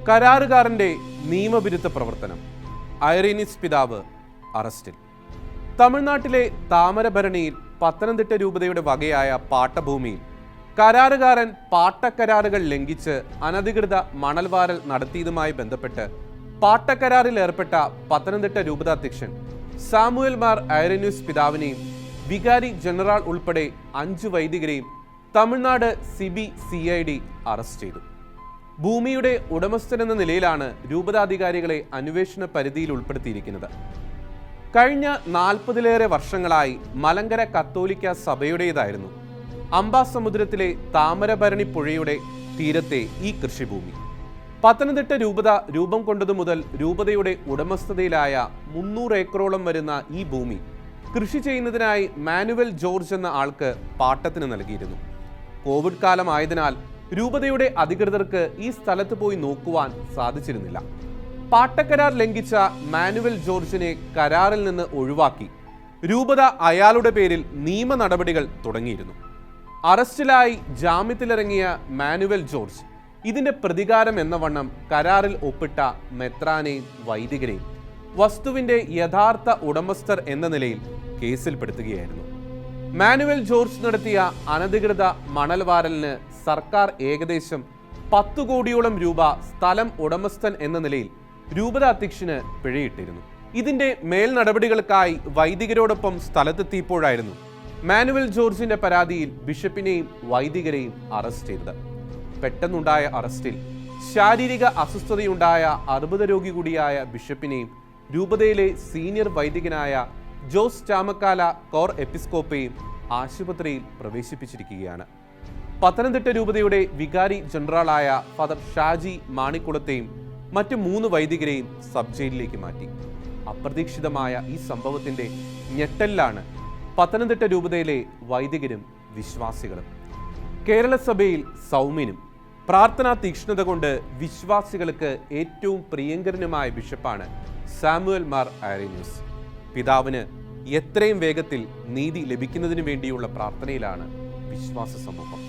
കരാറുകാരന്റെ നിയമവിരുദ്ധ പ്രവർത്തനം. ഐറീനിസ് പിതാവ് അറസ്റ്റിൽ. തമിഴ്നാട്ടിലെ താമരഭരണിയിൽ പത്തനംതിട്ട രൂപതയുടെ വകയായ പാട്ടഭൂമിയിൽ കരാറുകാരൻ പാട്ടക്കരാറുകൾ ലംഘിച്ച് അനധികൃത മണൽവാരൽ നടത്തിയതുമായി ബന്ധപ്പെട്ട് പാട്ടക്കരാറിൽ ഏർപ്പെട്ട പത്തനംതിട്ട രൂപതാധ്യക്ഷൻ സാമുവൽ മാർ ഐറീനിസ് പിതാവിനെയും വികാരി ജനറൽ ഉൾപ്പെടെ 5 വൈദികരെയും തമിഴ്നാട് CBCID അറസ്റ്റ് ചെയ്തു. ഭൂമിയുടെ ഉടമസ്ഥനെന്ന നിലയിലാണ് രൂപതാധികാരികളെ അന്വേഷണ പരിധിയിൽ ഉൾപ്പെടുത്തിയിരിക്കുന്നത്. കഴിഞ്ഞ 40-ലേറെ വർഷങ്ങളായി മലങ്കര കത്തോലിക്ക സഭയുടേതായിരുന്നു അംബാസമുദ്രത്തിലെ താമരഭരണി പുഴയുടെ തീരത്തെ ഈ കൃഷിഭൂമി. പത്തനംതിട്ട രൂപത രൂപം കൊണ്ടതു മുതൽ രൂപതയുടെ ഉടമസ്ഥതയിലായ 300 ഏക്കറോളം വരുന്ന ഈ ഭൂമി കൃഷി ചെയ്യുന്നതിനായി മാനുവൽ ജോർജ് എന്ന ആൾക്ക് പാട്ടത്തിന് നൽകിയിരുന്നു. കോവിഡ് കാലമായതിനാൽ രൂപതയുടെ അധികൃതർക്ക് ഈ സ്ഥലത്ത് പോയി നോക്കുവാൻ സാധിച്ചിരുന്നില്ല. പാട്ടക്കരാർ ലംഘിച്ച മാനുവൽ ജോർജിനെ കരാറിൽ നിന്ന് ഒഴിവാക്കി രൂപത അയാളുടെ പേരിൽ നിയമ നടപടികൾ തുടങ്ങിയിരുന്നു. അറസ്റ്റിലായി ജാമ്യത്തിലിറങ്ങിയ മാനുവൽ ജോർജ് ഇതിന്റെ പ്രതികാരം എന്ന വണ്ണം കരാറിൽ ഒപ്പിട്ട മെത്രാനെയും വൈദികരെയും വസ്തുവിന്റെ യഥാർത്ഥ ഉടമസ്ഥർ എന്ന നിലയിൽ കേസിൽപ്പെടുത്തുകയായിരുന്നു. മാനുവൽ ജോർജ് നടത്തിയ അനധികൃത മണൽവാരലിന് സർക്കാർ ഏകദേശം 10 കോടിയോളം രൂപ സ്ഥലം ഉടമസ്ഥൻ എന്ന നിലയിൽ രൂപത അധ്യക്ഷന് പിഴയിട്ടിരുന്നു. ഇതിന്റെ മേൽ നടപടികൾക്കായി വൈദികരോടൊപ്പം സ്ഥലത്തെത്തിയപ്പോഴായിരുന്നു മാനുവൽ ജോർജിന്റെ പരാതിയിൽ ബിഷപ്പിനെയും വൈദികരെയും അറസ്റ്റ് ചെയ്തത്. പെട്ടെന്നുണ്ടായ അറസ്റ്റിൽ ശാരീരിക അസ്വസ്ഥതയുണ്ടായ 60 രോഗി കൂടിയായ ബിഷപ്പിനെയും രൂപതയിലെ സീനിയർ വൈദികനായ ജോസ് ചാമക്കാല കോർ എപ്പിസ്കോപ്പയും ആശുപത്രിയിൽ പ്രവേശിപ്പിച്ചിരിക്കുകയാണ്. പത്തനംതിട്ട രൂപതയുടെ വികാരി ജനറലായ ഫാദർ ഷാജി മാണിക്കുളത്തെയും മറ്റ് 3 വൈദികരെയും സബ് ജയിലിലേക്ക് മാറ്റി. അപ്രതീക്ഷിതമായ ഈ സംഭവത്തിന്റെ ഞെട്ടലിലാണ് പത്തനംതിട്ട രൂപതയിലെ വൈദികരും വിശ്വാസികളും. കേരള സഭയിൽ സൗമ്യനും പ്രാർത്ഥനാ തീക്ഷ്ണത കൊണ്ട് വിശ്വാസികൾക്ക് ഏറ്റവും പ്രിയങ്കരനുമായ ബിഷപ്പാണ് സാമുവൽ മാർ ഐറീനിസ്. പിതാവിന് എത്രയും വേഗത്തിൽ നീതി ലഭിക്കുന്നതിന് വേണ്ടിയുള്ള പ്രാർത്ഥനയിലാണ് വിശ്വാസ സമൂഹം.